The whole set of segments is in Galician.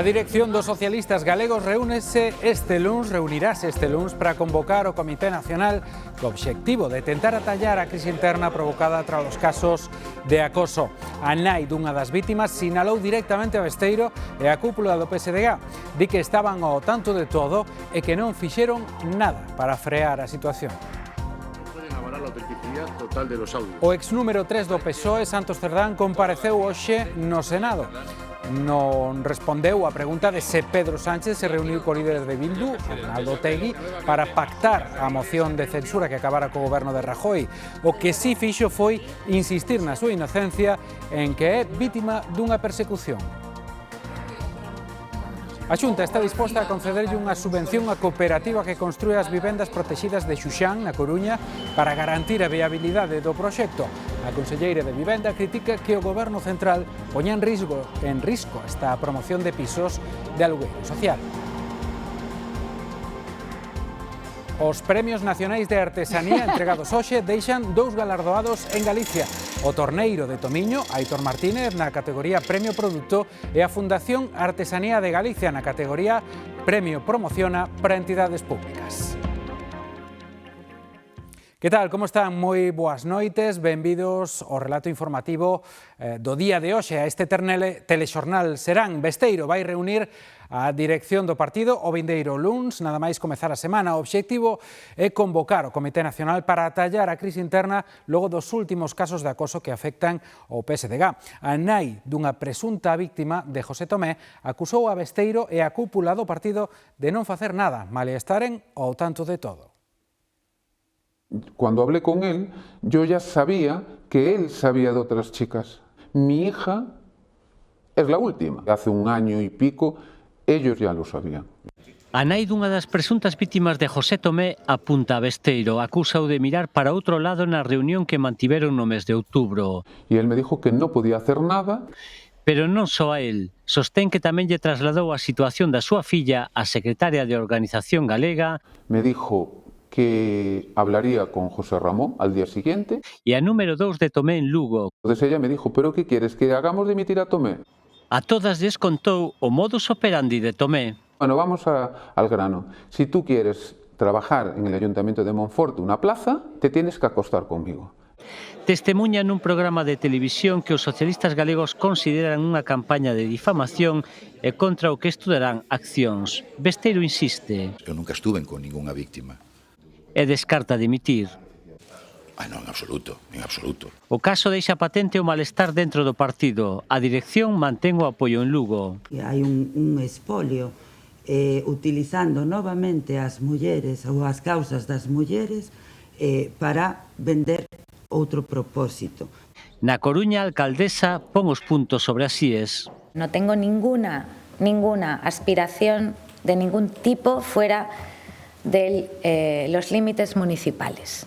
A dirección dos socialistas galegos reunirase este luns para convocar o Comité Nacional co obxectivo de tentar atallar a crise interna provocada tras os casos de acoso. A nai dunha das vítimas sinalou directamente a Besteiro e a cúpula do PSDG. Di que estaban ao tanto de todo e que non fixeron nada para frear a situación. O ex número 3 do PSOE, Santos Cerdán, compareceu hoxe no Senado. Non respondeu a pregunta de se Pedro Sánchez se reuniu co líder de Bildu, Arnaldo Otegi, para pactar a moción de censura que acabara co goberno de Rajoy. O que si fixo foi insistir na súa inocencia en que é vítima dunha persecución. A Xunta está disposta a concederlle unha subvención á cooperativa que construe as vivendas protegidas de Xuxán, na Coruña, para garantir a viabilidade do proxecto. A conselleira de Vivenda critica que o Goberno central poña en risco esta promoción de pisos de alugueiro social. Os Premios Nacionais de Artesanía entregados hoxe deixan dous galardoados en Galicia. O Torneiro de Tomiño, Aitor Martínez, na categoría Premio Produto, e a Fundación Artesanía de Galicia, na categoría Premio Promociona para entidades públicas. Que tal? Como están? Moi boas noites, benvidos ao relato informativo do día de hoxe. A este telexornal serán Besteiro vai reunir a dirección do partido o vindeiro luns, nada máis comezar a semana. O obxectivo é convocar o Comité Nacional para atallar a crise interna logo dos últimos casos de acoso que afectan o PSDG. A nai dunha presunta víctima de José Tomé acusou a Besteiro e a cúpula do partido de non facer nada, malia estaren ao tanto de todo. Cuando hablé con él, yo ya sabía que él sabía de otras chicas. Mi hija es la última. Hace un año y pico, ellos ya lo sabían. A nai dunha das presuntas vítimas de José Tomé apunta a Besteiro, acúsao de mirar para outro lado na reunión que mantiveron no mes de outubro. Y él me dijo que no podía hacer nada. Pero non só a él, sostén que tamén lle trasladou a situación da súa filla á secretaria de Organización Galega. Me dijo que hablaría con José Ramón al día siguiente. E a número 2 de Tomé en Lugo. Entonces ella me dijo, ¿pero qué quieres? ¿Que hagamos dimitir a Tomé? A todas lles contou o modus operandi de Tomé. Bueno, vamos al grano. Si tú quieres trabajar en el Ayuntamiento de Monforte, una plaza, te tienes que acostar conmigo. Testemuña nun programa de televisión que os socialistas galegos consideran unha campaña de difamación e contra o que estudarán accións. Besteiro insiste. Eu nunca estuve con ningunha víctima. E descarta dimitir. No, en absoluto, en absoluto. O caso deixa patente o malestar dentro do partido. A dirección mantén o apoio en Lugo. Hai un espolio utilizando novamente as mulleres ou as causas das mulleres para vender outro propósito. Na Coruña, a alcaldesa pon os puntos sobre as íes. No tengo ninguna aspiración de ningún tipo fuera de los límites municipales.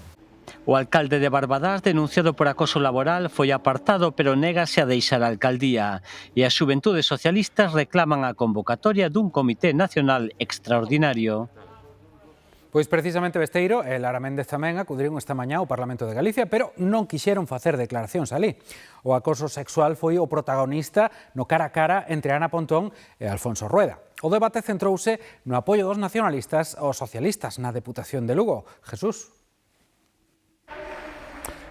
O alcalde de Barbadás, denunciado por acoso laboral, foi apartado, pero négase a deixar a alcaldía. E as xuventudes socialistas reclaman a convocatoria dun comité nacional extraordinario. Pois precisamente Besteiro e Lara Méndez tamén acudiron esta mañá ao Parlamento de Galicia, pero non quixeron facer declaracións alí. O acoso sexual foi o protagonista no cara a cara entre Ana Pontón e Alfonso Rueda. O debate centrouse no apoio dos nacionalistas aos socialistas na Deputación de Lugo. Jesús.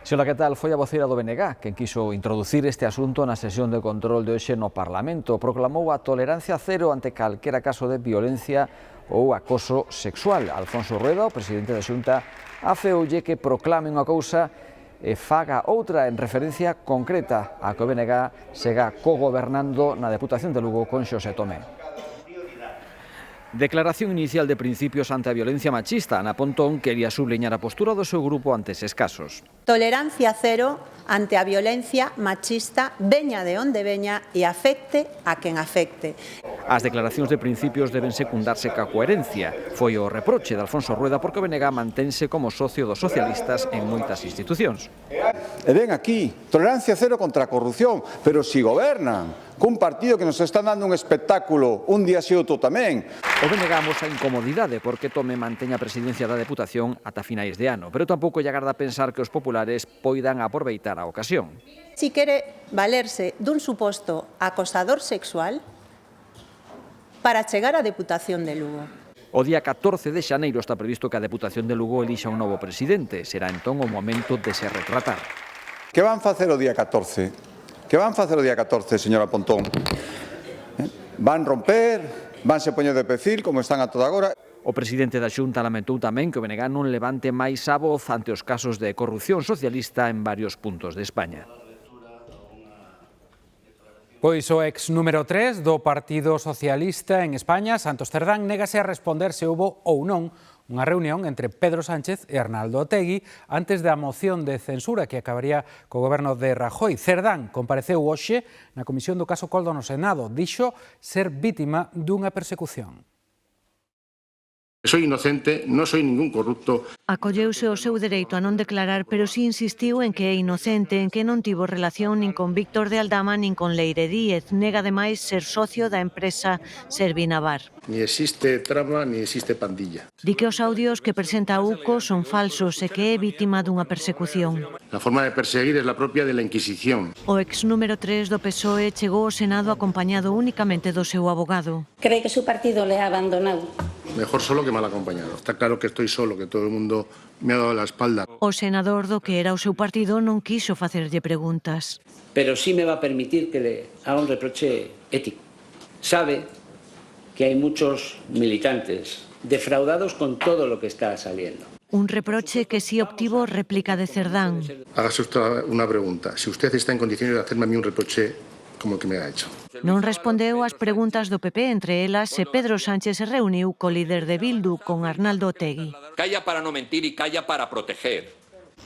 Xola, que tal? Foi a voceira do BNG quen quixo introducir este asunto na sesión de control de hoxe no Parlamento. Proclamou a tolerancia cero ante calquera caso de violencia ou acoso sexual. Alfonso Rueda, o presidente da Xunta, afeoulle que proclame unha cousa e faga outra en referencia concreta a que o BNG sega cogobernando na Deputación de Lugo con Xosé Tomé. Declaración inicial de principios ante a violencia machista. Ana Pontón quería subliñar a postura do seu grupo ante eses casos. Tolerancia cero ante a violencia machista, veña de onde veña e afecte a quen afecte. As declaracións de principios deben secundarse ca coherencia. Foi o reproche de Alfonso Rueda porque o BNG mantense como socio dos socialistas en moitas institucións. E ven aquí, tolerancia cero contra a corrupción, pero si gobernan cun partido que nos están dando un espectáculo un día si outro tamén. O BNG amosa incomodidade porque Tomé manteña a presidencia da Deputación ata finais de ano, pero tampouco lle agarda pensar que os populares poidan aproveitar a ocasión. Si quere valerse dun suposto acosador sexual, para chegar á Deputación de Lugo. O día 14 de xaneiro está previsto que a Deputación de Lugo elixa un novo presidente. Será entón o momento de se retratar. Que van facer o día 14? Que van facer o día 14, señora Pontón? Van romper, vanse poñer de perfil, como están a toda agora. O presidente da Xunta lamentou tamén que o BNG non levante máis a voz ante os casos de corrupción socialista en varios puntos de España. Pois o ex número 3 do Partido Socialista en España, Santos Cerdán, négase a responder se houbo ou non unha reunión entre Pedro Sánchez e Arnaldo Otegi antes da moción de censura que acabaría co goberno de Rajoy. Cerdán compareceu hoxe na comisión do caso Coldo no Senado. Dixo ser vítima dunha persecución. Soy inocente, non soy ningún corrupto. Acolleuse o seu dereito a non declarar, pero si insistiu en que é inocente, en que non tivo relación nin con Víctor de Aldama nin con Leire Díez. Nega ademais ser socio da empresa Servinavar. Ni existe trama, ni existe pandilla. Di que os audios que presenta UCO son falsos e que é vítima dunha persecución. La forma de perseguir es la propia de la Inquisición. O ex número 3 do PSOE chegou ao Senado acompañado únicamente do seu abogado. Cree que su partido le ha abandonado. Mejor solo que mal acompañado. Está claro que estoy solo, que todo el mundo me ha dado la espalda. O senador do que era o seu partido non quiso facerlle preguntas. Pero sí me va a permitir que le haga un reproche ético. Sabe que hay muchos militantes defraudados con todo lo que está saliendo. Un reproche que sí obtivo réplica de Cerdán. Hágase usted una pregunta. Si usted está en condiciones de hacerme a mí un reproche como el que me ha hecho. Non respondeu ás preguntas do PP, entre elas se Pedro Sánchez se reuniu co líder de Bildu, con Arnaldo Otegi. Calla para non mentir e calla para proteger.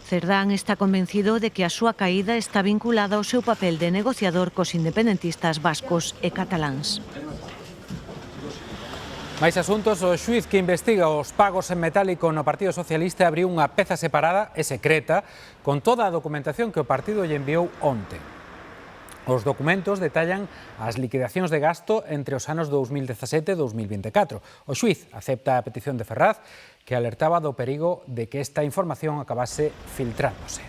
Cerdán está convencido de que a súa caída está vinculada ao seu papel de negociador cos independentistas vascos e cataláns. Máis asuntos, o xuiz que investiga os pagos en metálico no Partido Socialista abriu unha peza separada e secreta con toda a documentación que o partido lle enviou onte. Os documentos detallan as liquidacións de gasto entre os anos 2017 e 2024. O xuiz acepta a petición de Ferraz, que alertaba do perigo de que esta información acabase filtrándose.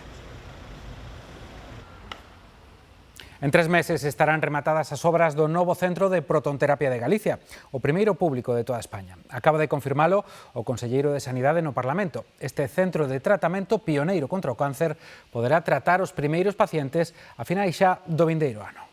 En 3 meses estarán rematadas as obras do novo Centro de Protonterapia de Galicia, o primeiro público de toda España. Acaba de confirmalo o conselleiro de Sanidade no Parlamento. Este centro de tratamento pioneiro contra o cáncer poderá tratar os primeiros pacientes a finais xa do vindeiro ano.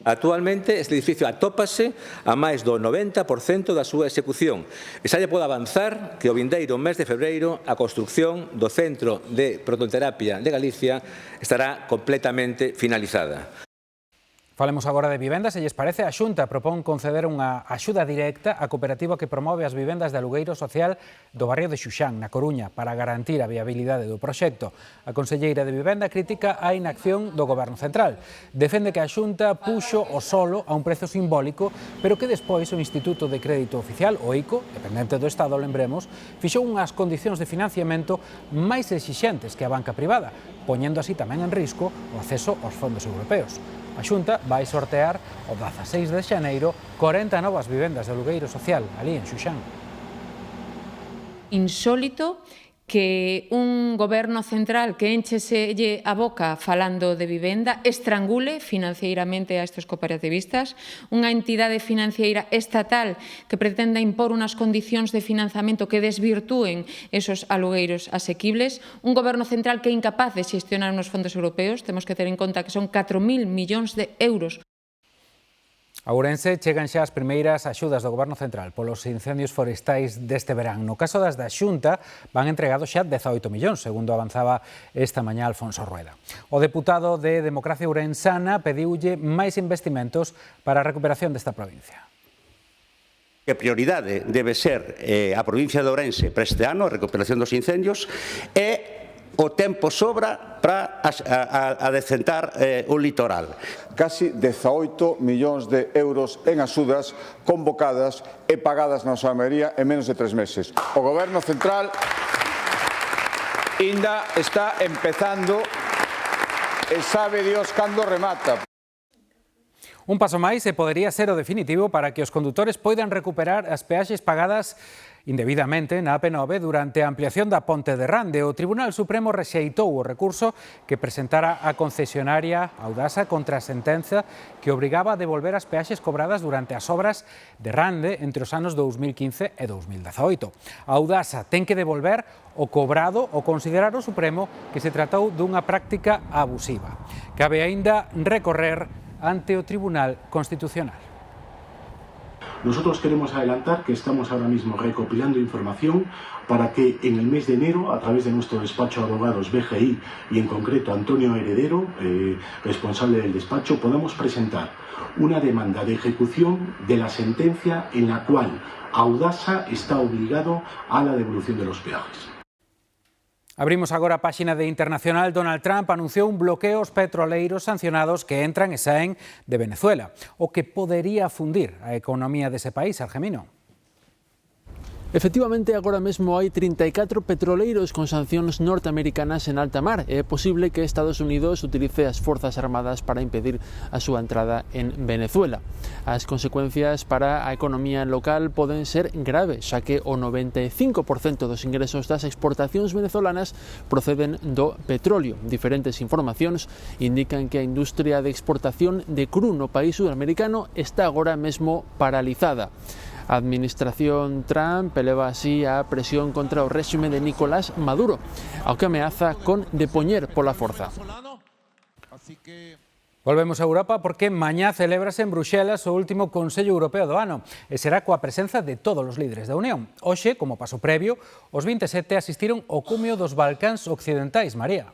Actualmente este edificio atópase a máis do 90% da súa execución e xa lle pode avanzar que o vindeiro mes de febreiro a construción do Centro de Protonterapia de Galicia estará completamente finalizada. Falemos agora de vivendas. Se lles parece, a Xunta propón conceder unha axuda directa á cooperativa que promove as vivendas de alugueiro social do barrio de Xuxán, na Coruña, para garantir a viabilidade do proxecto. A conselleira de Vivenda critica a inacción do Goberno Central. Defende que a Xunta puxo o solo a un prezo simbólico, pero que despois o Instituto de Crédito Oficial, o ICO, dependente do Estado, lembremos, fixou unhas condicións de financiamento máis exixentes que a banca privada, poñendo así tamén en risco o acceso aos fondos europeos. A Xunta vai sortear o 16 de xaneiro 40 novas vivendas de alugueiro social ali en Xuxán. Insólito que un goberno central que encheselle a boca falando de vivenda estrangule financieiramente a estes cooperativistas, unha entidade financiera estatal que pretenda impor unhas condicións de financiamento que desvirtúen esos alugueiros asequibles, un goberno central que é incapaz de xestionar unos fondos europeos, temos que ter en conta que son 4.000 millóns de euros. A Ourense chegan xa as primeiras axudas do Goberno Central polos incendios forestais deste verán. No caso das da Xunta van entregados xa 18 millóns, segundo avanzaba esta mañá Alfonso Rueda. O deputado de Democracia Ourensana pediulle máis investimentos para a recuperación desta provincia. Que a prioridade debe ser a provincia de Ourense para este ano, a recuperación dos incendios, e o tempo sobra para adecentar o litoral. Casi 18 millóns de euros en axudas convocadas e pagadas na súa maioría en menos de 3 meses. O Goberno Central ainda está empezando e sabe Dios cando remata. Un paso máis e podería ser o definitivo para que os condutores poidan recuperar as peaxes pagadas indebidamente na AP9 durante a ampliación da Ponte de Rande. O Tribunal Supremo rexeitou o recurso que presentara a concesionaria Audasa contra a sentenza que obrigaba a devolver as peaxes cobradas durante as obras de Rande entre os anos 2015 e 2018. A Audasa ten que devolver o cobrado ao considerar o Supremo que se tratou dunha práctica abusiva. Cabe aínda recorrer ante o Tribunal Constitucional. Nosotros queremos adelantar que estamos ahora mismo recopilando información para que en el mes de enero, a través de nuestro despacho de abogados BGI y en concreto Antonio Heredero, responsable del despacho, podamos presentar una demanda de ejecución de la sentencia en la cual Audasa está obligado a la devolución de los peajes. Abrimos agora a páxina de Internacional. Donald Trump anunciou un bloqueo aos petroleiros sancionados que entran e saen de Venezuela, o que podería fundir a economía dese país, Argemino. Efectivamente, agora mesmo hai 34 petroleiros con sancións norteamericanas en alta mar e é posible que Estados Unidos utilice as forzas armadas para impedir a súa entrada en Venezuela. As consecuencias para a economía local poden ser graves, xa que o 95% dos ingresos das exportacións venezolanas proceden do petróleo. Diferentes informacións indican que a industria de exportación de cru no país sudamericano está agora mesmo paralizada. A administración Trump eleva así a presión contra o réxime de Nicolás Maduro, ao que ameaza con depoñer pola forza. Volvemos a Europa porque mañá celébrase en Bruxelas o último Consello Europeo do ano e será coa presenza de todos os líderes da Unión. Hoxe, como paso previo, os 27 asistiron ao cumio dos Balcáns Occidentais. María.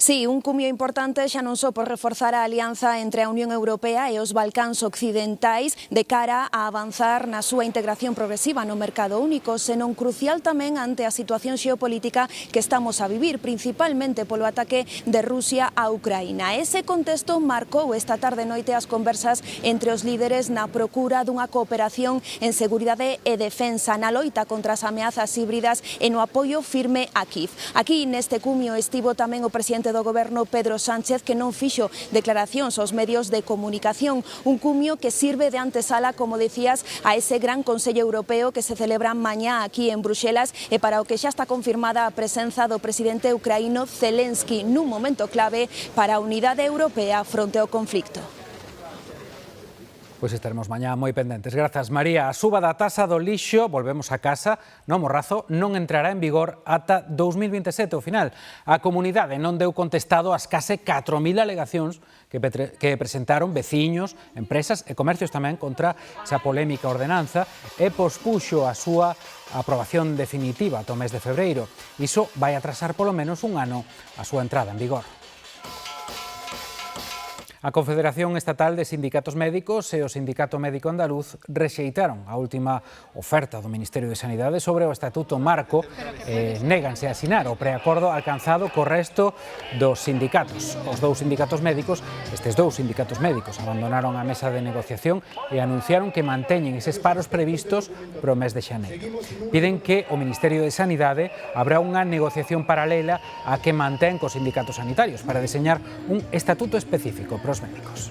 Sí, un cumio importante xa non só por reforzar a alianza entre a Unión Europea e os Balcáns Occidentais de cara a avanzar na súa integración progresiva no mercado único, senón crucial tamén ante a situación xeopolítica que estamos a vivir, principalmente polo ataque de Rusia a Ucraína. Ese contexto marcou esta tarde noite as conversas entre os líderes na procura dunha cooperación en seguridade e defensa, na loita contra as ameazas híbridas e no apoio firme a Kiev. Aquí neste cumio estivo tamén o presidente do Goberno Pedro Sánchez, que non fixo declaracións aos medios de comunicación. Un cumio que sirve de antesala, como decías, a ese gran Consello Europeo que se celebra mañá aquí en Bruxelas e para o que xa está confirmada a presenza do presidente ucraíno Zelensky nun momento clave para a unidade europea fronte ao conflicto. Pois estaremos mañá moi pendentes. Grazas, María. A suba da taxa do lixo, volvemos a casa, no Morrazo, non entrará en vigor ata 2027, ao final. A comunidade non deu contestado ás case 4.000 alegacións que presentaron veciños, empresas e comercios tamén contra esa polémica ordenanza e pospuxo a súa aprobación definitiva ata o mes de febreiro. Iso vai atrasar polo menos un ano a súa entrada en vigor. A Confederación Estatal de Sindicatos Médicos e o Sindicato Médico Andaluz rexeitaron a última oferta do Ministerio de Sanidade sobre o Estatuto Marco e néganse a asinar o preacordo alcanzado co resto dos sindicatos. Os dous sindicatos médicos, estes dous sindicatos médicos, abandonaron a mesa de negociación e anunciaron que manteñen eses paros previstos para o mes de xaneiro. Piden que o Ministerio de Sanidade abra unha negociación paralela a que mantén cos sindicatos sanitarios para deseñar un estatuto específico para os médicos.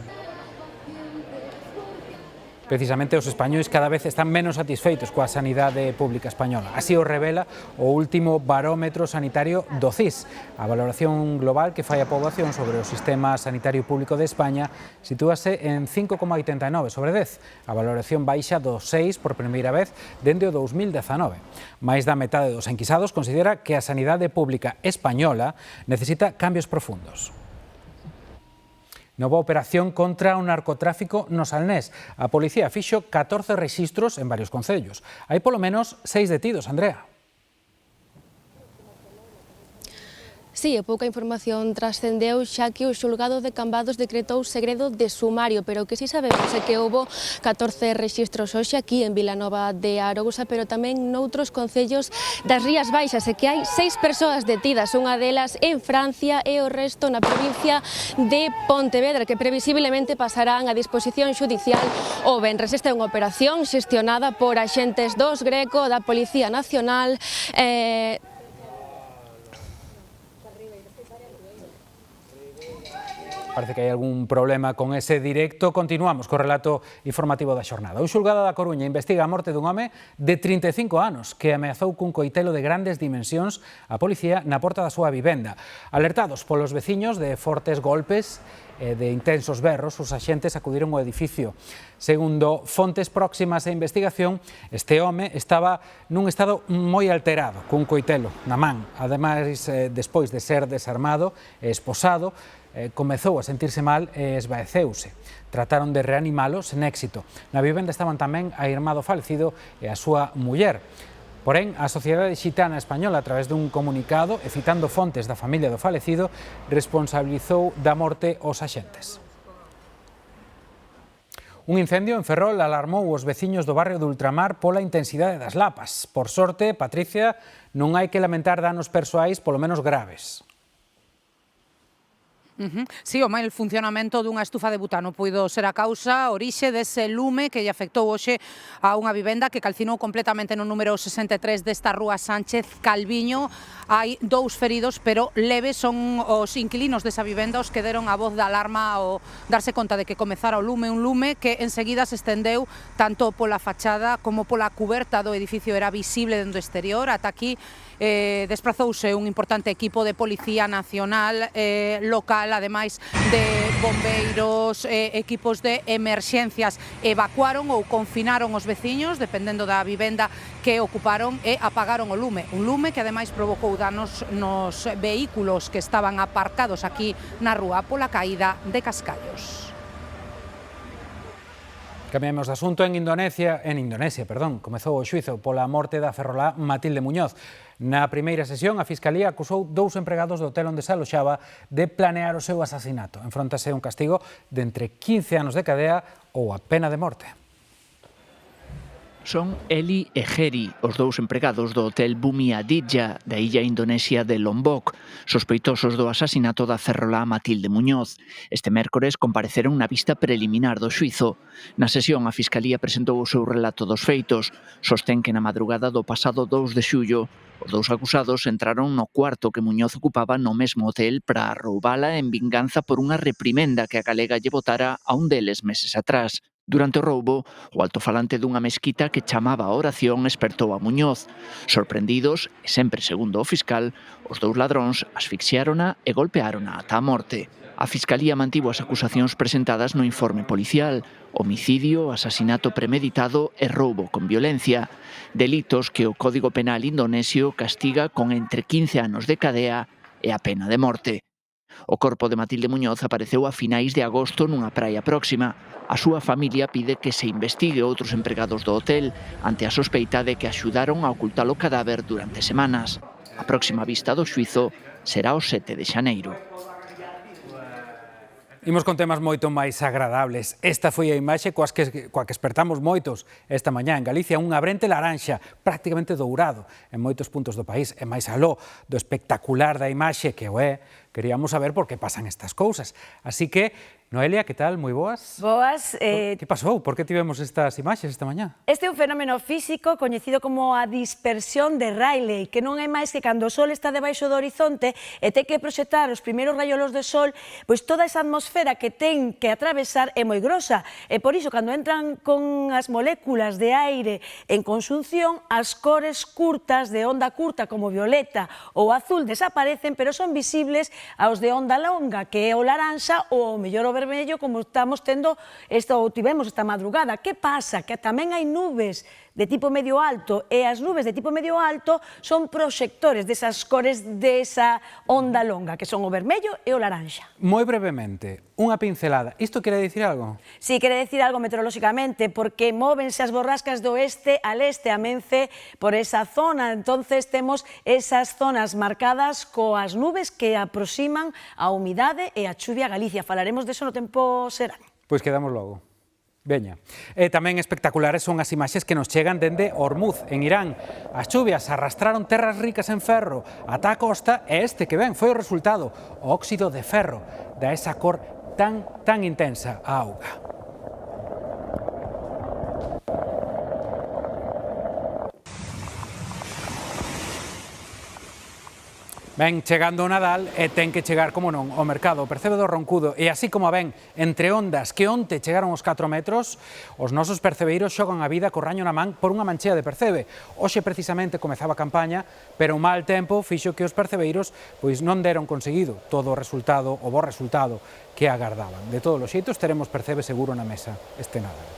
Precisamente os españois cada vez están menos satisfeitos coa sanidade pública española. Así o revela o último barómetro sanitario do CIS. A valoración global que fai a poboación sobre o sistema sanitario público de España sitúase en 5,89 sobre 10. A valoración baixa do 6 por primeira vez dende o 2019. Mais da metade dos enquisados considera que a sanidade pública española necesita cambios profundos. Nova operación contra o narcotráfico no Salnés. A policía fixo 14 rexistros en varios concellos. Hai polo menos 6 detidos, Andrea. Sí, e pouca información trascendeu xa que o xulgado de Cambados decretou segredo de sumario, pero o que si sabemos é que houbo 14 rexistros hoxe aquí en Vilanova de Arousa, pero tamén noutros concellos das Rías Baixas, e que hai 6 persoas detidas, unha delas en Francia e o resto na provincia de Pontevedra, que previsiblemente pasarán a disposición xudicial o venres. Esta é unha operación xestionada por axentes dos Greco, da Policía Nacional, Parece que hai algún problema con ese directo. Continuamos co relato informativo da xornada. O xulgado da Coruña investiga a morte dun home de 35 anos que ameazou cun coitelo de grandes dimensións a policía na porta da súa vivenda. Alertados polos veciños de fortes golpes e de intensos berros, os axentes acudiron ao edificio. Segundo fontes próximas á investigación, este home estaba nun estado moi alterado, cun coitelo na man. Ademais, despois de ser desarmado e esposado, comezou a sentirse mal e esvaeceuse. Trataron de reanimalo sen éxito. Na vivenda estaban tamén a irmá do falecido e a súa muller. Porén, a Sociedade Xitana Española, a través dun comunicado e citando fontes da familia do falecido, responsabilizou da morte os axentes. Un incendio en Ferrol alarmou os veciños do barrio de Ultramar pola intensidade das lapas. Por sorte, Patricia, non hai que lamentar danos persoais polo menos graves. Sí, o mal funcionamento dunha estufa de butano puido ser a causa, orixe dese lume que lle afectou hoxe a unha vivenda que calcinou completamente no número 63 desta rúa Sánchez Calviño. Hai 2 feridos, pero leves, son os inquilinos desa vivenda os que deron a voz de alarma ao darse conta de que comezara o lume, un lume que enseguida se estendeu tanto pola fachada como pola cuberta do edificio, era visible dende o exterior. Ata aquí desprazouse un importante equipo de Policía Nacional local, ademais de bombeiros, equipos de emerxencias. Evacuaron ou confinaron os veciños, dependendo da vivenda que ocuparon, e apagaron o lume. Un lume que ademais provocou danos nos vehículos que estaban aparcados aquí na rúa pola caída de cascallos. Cambiamos de asunto. En Indonesia, comezou o xuízo pola morte da ferrolá Matilde Muñoz. Na primeira sesión, a Fiscalía acusou 2 empregados do hotel onde se aloxaba de planear o seu asasinato. Enfróntase un castigo de entre 15 anos de cadea ou a pena de morte. Son Eli e Geri, os 2 empregados do hotel Bumi Aditya da illa indonesia de Lombok, sospeitosos do asasinato da ferrolá Matilde Muñoz. Este mércores compareceron na vista preliminar do xuízo. Na sesión, a Fiscalía presentou o seu relato dos feitos. Sostén que na madrugada do pasado 2 de xullo, os 2 acusados entraron no cuarto que Muñoz ocupaba no mesmo hotel para roubala en vinganza por unha reprimenda que a galega lle botara a un deles meses atrás. Durante o roubo, o altofalante dunha mesquita que chamaba a oración espertou a Muñoz. Sorprendidos, e sempre segundo o fiscal, os 2 ladróns asfixiárona e golpeárona ata a morte. A Fiscalía mantivo as acusacións presentadas no informe policial: homicidio, asasinato premeditado e roubo con violencia, delitos que o Código Penal indonesio castiga con entre 15 anos de cadea e a pena de morte. O corpo de Matilde Muñoz apareceu a finais de agosto nunha praia próxima. A súa familia pide que se investigue outros empregados do hotel ante a sospeita de que axudaron a ocultar o cadáver durante semanas. A próxima vista do xuízo será o 7 de xaneiro. Imos con temas moito máis agradables. Esta foi a imaxe coa que espertamos moitos esta mañá en Galicia, un abrente laranxa, prácticamente dourado en moitos puntos do país. E máis aló do espectacular da imaxe que o é, queríamos saber por que pasan estas cousas. Así que, Noelia, que tal? Moi boas. Boas. Que pasou? Por que tivemos estas imaxes esta mañá? Este é un fenómeno físico coñecido como a dispersión de Rayleigh, que non é máis que cando o Sol está debaixo do horizonte e ten que proxectar os primeiros raiolos de Sol, pois toda esa atmosfera que ten que atravesar é moi grosa. E por iso, cando entran con as moléculas de aire en conxunción, as cores curtas de onda curta como violeta ou azul desaparecen, pero son visibles aos de onda longa, que é o laranxa ou o mellor o vermello, como estamos tendo ou tivemos esta madrugada. Que pasa? Que tamén hai nubes de tipo medio alto, e as nubes de tipo medio alto son proxectores desas cores desa onda longa, que son o vermello e o laranxa. Moi brevemente, unha pincelada. Isto quere dicir algo? Sí, quere dicir algo meteorolóxicamente, porque móvense as borrascas do oeste al este, amense por esa zona. Entonces temos esas zonas marcadas coas nubes que aproximan a humidade e a chuvia a Galicia. Falaremos deso no tempo serán. Pois quedamos logo. Veña. E tamén espectaculares son as imaxes que nos chegan dende Hormuz, en Irán. As chuvias arrastraron terras ricas en ferro ata a costa e este que ven foi o resultado, o óxido de ferro, da esa cor tan intensa a auga. Ven chegando o Nadal e ten que chegar, como non, ao mercado. O percebe do Roncudo e así como a ven entre ondas que onte chegaron aos 4 metros, os nosos percebeiros xogan a vida co raño na man por unha manchea de percebe. Hoxe precisamente comezaba a campaña, pero o mal tempo fixo que os percebeiros pois non deron conseguido todo o resultado, o bo resultado que agardaban. De todos os xeitos teremos percebe seguro na mesa este Nadal.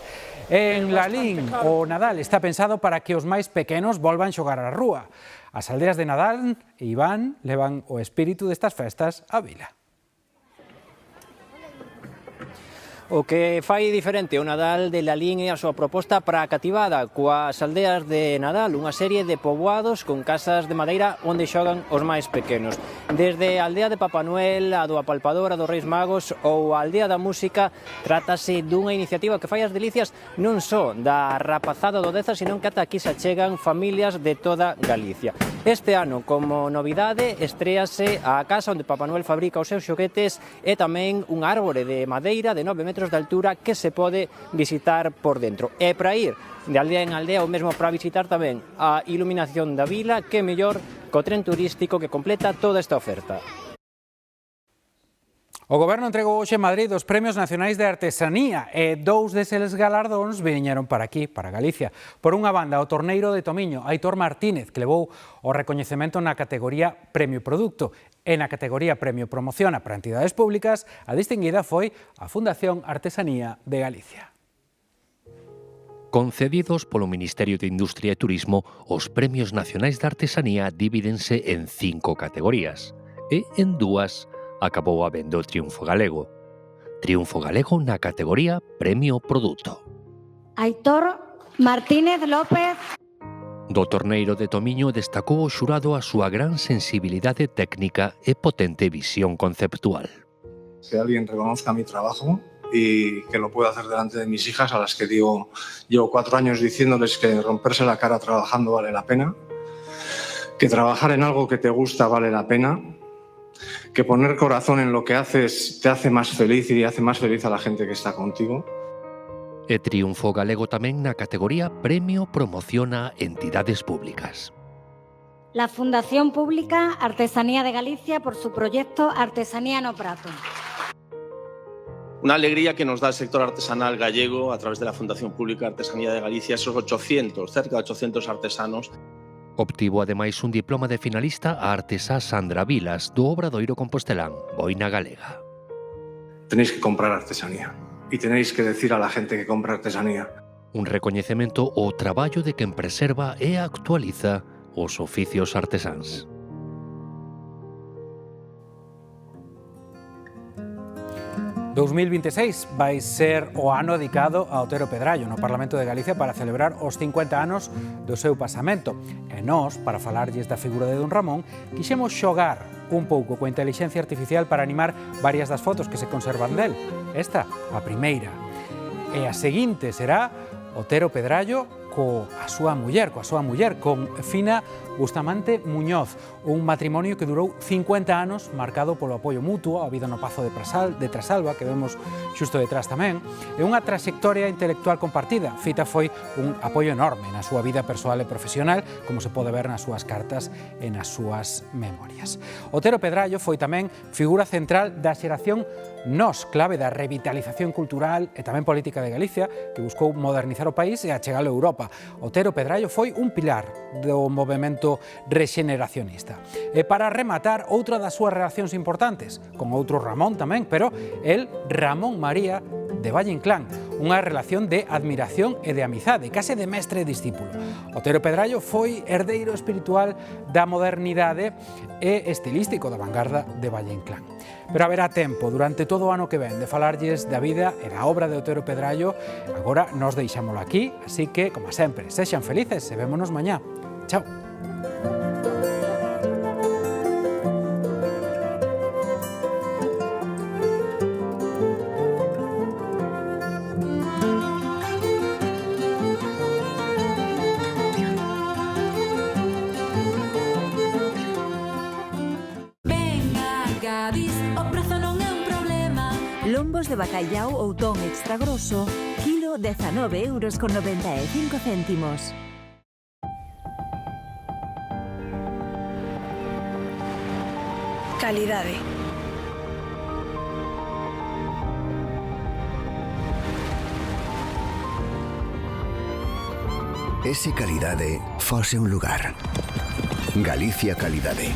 En Lalín, o Nadal está pensado para que os máis pequenos volvan xogar á rúa. As aldeas de Nadal e Iván levan o espírito destas festas á vila. O que fai diferente o Nadal de Lalín é a súa proposta para a cativada coas aldeas de Nadal, unha serie de poboados con casas de madeira onde xogan os máis pequenos. Desde a aldea de Papá Noel, a do Apalpador, a dos Reis Magos ou a aldea da Música, trátase dunha iniciativa que fai as delicias non só da rapazada do Deza, senón que ata aquí se achegan familias de toda Galicia. Este ano, como novidade, estréase a casa onde Papá Noel fabrica os seus xoguetes e tamén un árbore de madeira de 9 metros de altura que se pode visitar por dentro. E para ir de aldea en aldea ou mesmo para visitar tamén a iluminación da vila, que mellor co tren turístico que completa toda esta oferta. O Goberno entregou hoxe en Madrid os Premios Nacionais de Artesanía e dous deses galardóns viñeron para aquí, para Galicia. Por unha banda, o torneiro de Tomiño, Aitor Martínez, que levou o recoñecemento na categoría Premio Produto. E na categoría Premio Promociona para entidades públicas, a distinguida foi a Fundación Artesanía de Galicia. Concedidos polo Ministerio de Industria e Turismo, os Premios Nacionais de Artesanía divídense en 5 categorías e en 2 acabou habendo o triunfo galego. Triunfo galego na categoría Premio Produto. Aitor Martínez López. Do torneiro de Tomiño destacou o xurado a súa gran sensibilidade técnica e potente visión conceptual. Que alguien reconozca mi trabajo y que lo pueda hacer delante de mis hijas, a las que llevo 4 años diciéndoles que romperse la cara trabajando vale la pena, que trabajar en algo que te gusta vale la pena, que poner corazón en lo que haces te hace más feliz y hace más feliz a la gente que está contigo. E triunfo galego tamén na categoría Premio Promociona Entidades Públicas. La Fundación Pública Artesanía de Galicia por su proyecto Artesanía no Prato. Una alegría que nos da el sector artesanal gallego a través de la Fundación Pública Artesanía de Galicia, esos 800, cerca de 800 artesanos. Obtivo ademais un diploma de finalista a artesá Sandra Vilas do Obradoiro Compostelán, Boina Galega. Tenéis que comprar artesanía. Y tenéis que decir a la gente que compra artesanía. Un recoñecemento ao traballo de quen preserva e actualiza os oficios artesáns. O 2026 vai ser o ano dedicado a Otero Pedrallo no Parlamento de Galicia para celebrar os 50 anos do seu pasamento. E nós, para falarlles da figura de Don Ramón, quixemos xogar un pouco coa inteligencia artificial para animar varias das fotos que se conservan del. Esta, a primeira. E a seguinte será Otero Pedrallo coa súa muller, con Fina Bustamante Muñoz, un matrimonio que durou 50 anos marcado polo apoio mutuo, a vida no Pazo de Trasalba, que vemos xusto detrás tamén, e unha traxectoria intelectual compartida. Fita foi un apoio enorme na súa vida persoal e profesional, como se pode ver nas súas cartas e nas súas memorias. Otero Pedrallo foi tamén figura central da xeración Nós, clave da revitalización cultural e tamén política de Galicia, que buscou modernizar o país e achegalo a Europa. Otero Pedrallo foi un pilar do movemento rexeneracionista. E para rematar, outra das súas relacións importantes, con outro Ramón tamén, pero el Ramón María de Valle Inclán, unha relación de admiración e de amizade, case de mestre e discípulo. Otero Pedrallo foi herdeiro espiritual da modernidade e estilístico da vanguarda de Valle Inclán. Pero haberá tempo durante todo o ano que ven de falarlles da vida e da obra de Otero Pedrallo. Agora nos deixámolo aquí, así que, como sempre, sexan felices e vémonos mañá. Chao. Lombos de bacallau ou ton extra grosso, kilo 19,95 €. calidade. E se calidade fose un lugar. Galicia Calidade.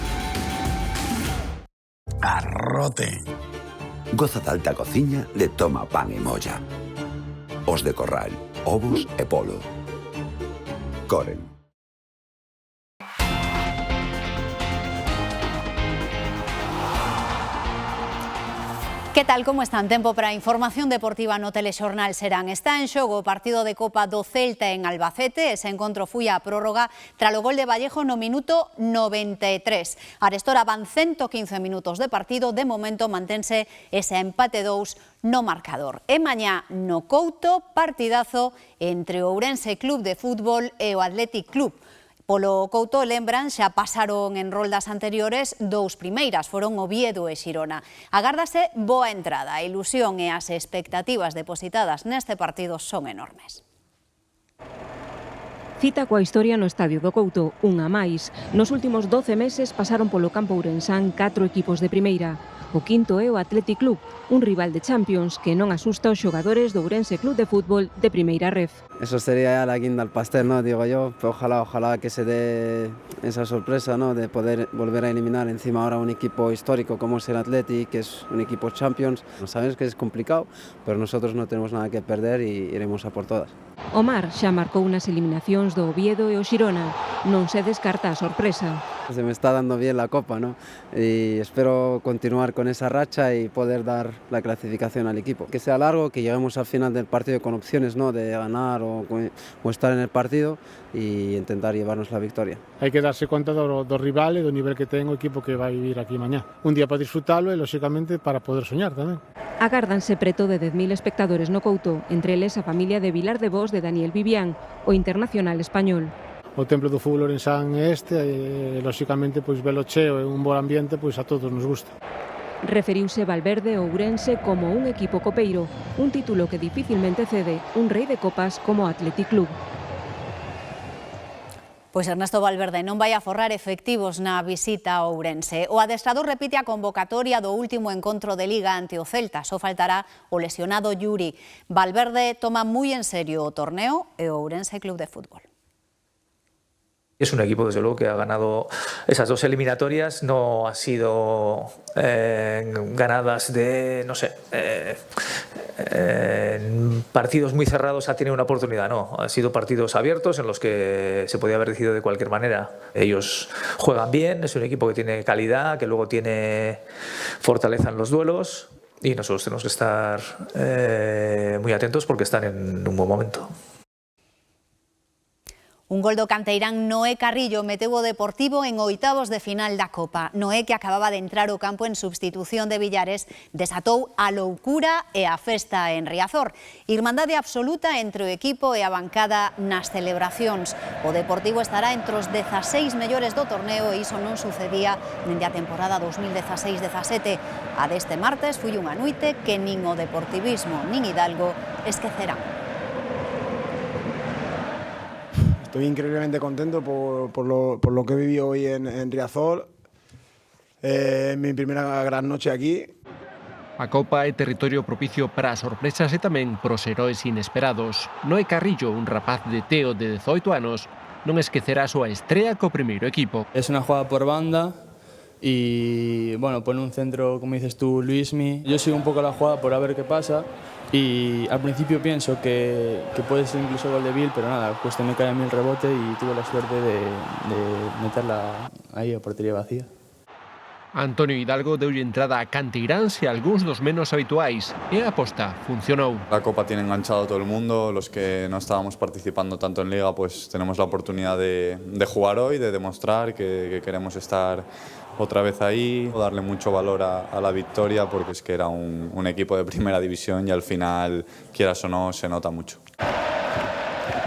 Arrote. Goza da alta cociña de toma, pan e molla. Os de Corral, ovos e polo. Coren. Que tal, como están? Tempo para a información deportiva no Telexornal Serán. Está en xogo o partido de Copa do Celta en Albacete. Ese encontro foi a prórroga tras o gol de Vallejo no minuto 93. Arestora van 115 minutos de partido. De momento mantense ese empate 2 no marcador. E mañá no Couto, partidazo entre o Ourense Club de Fútbol e o Athletic Club. Polo Couto, lembran, xa pasaron en roldas anteriores dous primeiras, foron Oviedo e Xirona. Agárdase boa entrada, a ilusión e as expectativas depositadas neste partido son enormes. Cita coa historia no estadio do Couto, unha máis. Nos últimos 12 meses pasaron polo campo ourensán 4 equipos de primeira. O quinto é o Athletic Club, un rival de Champions que non asusta aos xogadores do Ourense Club de Fútbol de primeira ref. Eso sería la guinda al pastel, ¿no? Digo yo, pero ojalá que se dé esa sorpresa, ¿no? De poder volver a eliminar encima ahora un equipo histórico como es el Athletic, que es un equipo Champions. Sabemos que es complicado, pero nosotros no tenemos nada que perder y iremos a por todas. Omar xa marcou unas eliminacións do Oviedo e o Xirona. Non se descarta a sorpresa. Se me está dando bien la Copa, ¿no? Y espero continuar con esa racha y poder dar la clasificación al equipo. Que sea largo, que lleguemos al final del partido con opciones, ¿no? De ganar o estar en el partido y intentar llevarnos la victoria. Hai que darse conta do rival e do nivel que ten o equipo que vai vivir aquí mañá. Un día para disfrutalo e, lóxicamente, para poder soñar tamén. Agárdanse preto de 10.000 espectadores no Couto, entre eles a familia de Vilar de Vos de Daniel Vivián, o internacional español. O templo do fútbol ourensán é este, e, lóxicamente, pois, velo cheo e un bo ambiente, pois a todos nos gusta. Referiuse Valverde ao Ourense como un equipo copeiro, un título que dificilmente cede un rei de copas como Athletic Club. Pois Ernesto Valverde non vai aforrar efectivos na visita ao Ourense. O adestrador repite a convocatoria do último encontro de Liga ante o Celta. Só faltará o lesionado Yuri. Valverde toma moi en serio o torneo e o Ourense Club de Fútbol. Es un equipo, desde luego, que ha ganado esas dos eliminatorias. No ha sido ganadas de, no sé, partidos muy cerrados ha tenido una oportunidad. No, han sido partidos abiertos en los que se podía haber decidido de cualquier manera. Ellos juegan bien, es un equipo que tiene calidad, que luego tiene fortaleza en los duelos, y nosotros tenemos que estar muy atentos porque están en un buen momento. Un gol do canteirán Noé Carrillo meteu o Deportivo en oitavos de final da Copa. Noé, que acababa de entrar ao campo en substitución de Villares, desatou a loucura e a festa en Riazor. Irmandade absoluta entre o equipo e a bancada nas celebracións. O Deportivo estará entre os 16 mellores do torneo e iso non sucedía dende a temporada 2016-17. A deste martes foi unha noite que nin o deportivismo nin Hidalgo esquecerán. Estoy increíblemente contento por lo que he vivido hoy en Riazor. Mi primera gran noche aquí. A Copa é territorio propicio para as sorpresas e tamén pros heróis inesperados. Noé Carrillo, un rapaz de Teo de 18 anos, non esquecerá a súa estrea co primeiro equipo. Es una jugada por banda y, bueno, pone un centro, como dices tú, Luismi. Yo sigo un poco la jugada por a ver qué pasa. Y al principio pienso que puede ser incluso gol de Bill, pero nada, pues me cae a mí el rebote y tuve la suerte de meterla aí a portería vacía. Antonio Hidalgo deulle entrada a canteiráns e algúns dos menos habituais, e a aposta funcionou. La Copa tiene enganchado a todo el mundo, los que no estábamos participando tanto en Liga, pues tenemos la oportunidad de jugar hoy, de demostrar que queremos estar otra vez ahí, darle mucho valor a la victoria, porque es que era un equipo de primera división y al final, quieras o no, se nota mucho.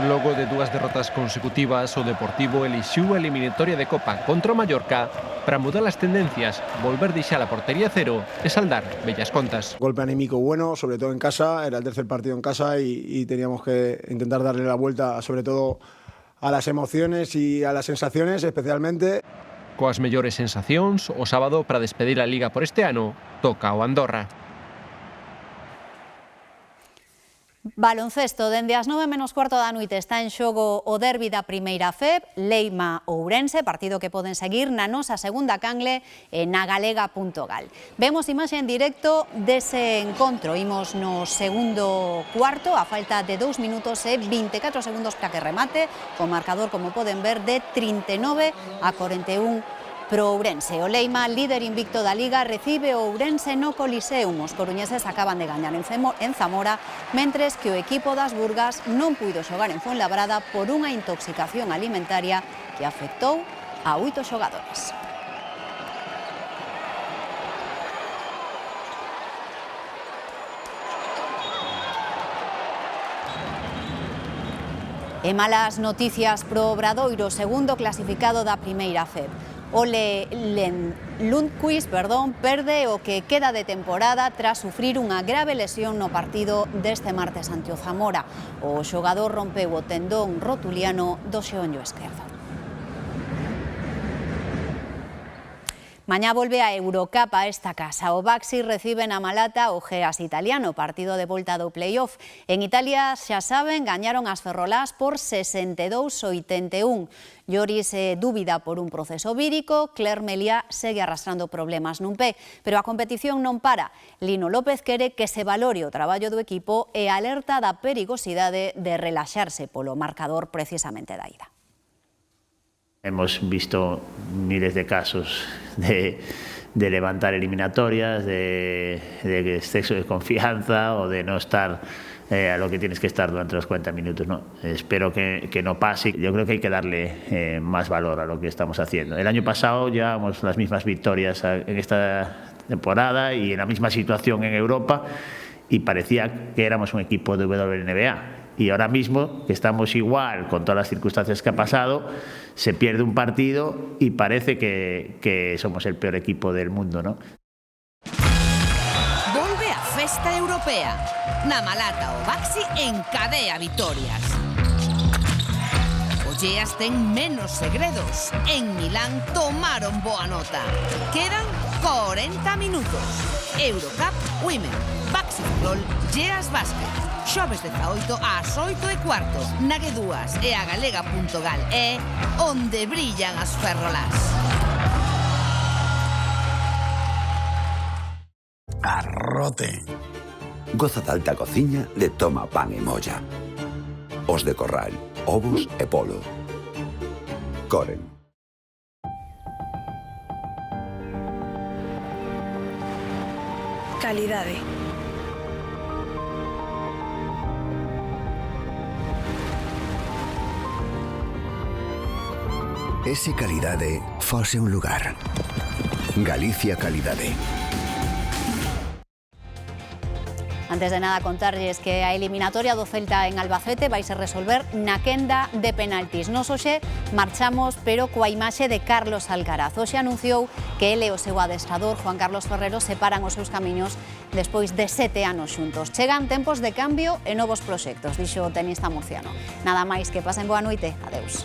Logo de dúas derrotas consecutivas, o Deportivo elixiu a eliminatoria de Copa contra o Mallorca para mudar as tendencias, volver deixar a portería cero e saldar bellas contas. Golpe anímico bueno, sobre todo en casa, era el tercer partido en casa y teníamos que intentar darle la vuelta, sobre todo a las emociones y a las sensaciones, especialmente. coas mellores sensacións, o sábado para despedir a Liga por este ano, toca o Andorra. Baloncesto, dende as 9:15 da noite está en xogo o derbi da primeira FEB, Leima-Ourense, partido que poden seguir na nosa segunda canle e na galega.gal. Vemos imaxe en directo dese encontro, imos no segundo cuarto, a falta de 2 minutos e 24 segundos para que remate, o marcador, como poden ver, de 39-41 pro Ourense. O Leima, líder invicto da Liga, recibe o Ourense no Coliseum. Os coruñeses acaban de gañar en Zamora, mentres que o equipo das Burgas non puido xogar en Fuenlabrada por unha intoxicación alimentaria que afectou a 8 xogadores. E malas noticias pro Obradoiro, segundo clasificado da primeira FEB. Ole Lundqvist, perde o que queda de temporada tras sufrir unha grave lesión no partido deste martes ante o Zamora. O xogador rompeu o tendón rotuliano do xeonllo esquerdo. Mañá volve a Eurocup a esta casa. O Baxi recibe na Malata o Geas italiano, partido de volta do play-off. En Italia, xa saben, gañaron as ferrolás por 62-81. Lloris dúbida por un proceso vírico, Claire Meliá segue arrastrando problemas nun pé, pero a competición non para. Lino López quere que se valore o traballo do equipo e alerta da perigosidade de relaxarse polo marcador precisamente da ida. Hemos visto miles de casos de levantar eliminatorias, de exceso de confianza o de no estar a lo que tienes que estar durante los 40 minutos. ¿no? Espero que no pase. Yo creo que hay que darle más valor a lo que estamos haciendo. El año pasado llevábamos las mismas victorias en esta temporada y en la misma situación en Europa y parecía que éramos un equipo de WNBA. Y ahora mismo, que estamos igual con todas las circunstancias que ha pasado, se pierde un partido y parece que somos el peor equipo del mundo, ¿no? Volve a festa europea. Na Malata o Baxi encadea vitorias. O Geas ten menos segredos. En Milán tomaron boa nota. Quedan 40 minutos. Eurocup Women. Baxi Fútbol, Geas Básquet. Xoves 18 ás 8:15, na G2 e a galega.gal é onde brillan as ferrolás. Arrote. Goza da alta cociña de Toma Pan e Molla. Os de Corral, ovos e polo. Coren. Calidade. Ese calidade fose un lugar. Galicia Calidade. Antes de nada, contarlles que a eliminatoria do Celta en Albacete vai se resolver na quenda de penaltis. Nos hoxe marchamos, pero coa imaxe de Carlos Alcaraz. Hoxe anunciou que ele e o seu adestrador, Juan Carlos Ferrero, separan os seus camiños despois de 7 anos xuntos. Chegan tempos de cambio e novos proxectos, dixo o tenista murciano. Nada máis, que pasen boa noite. Adeus.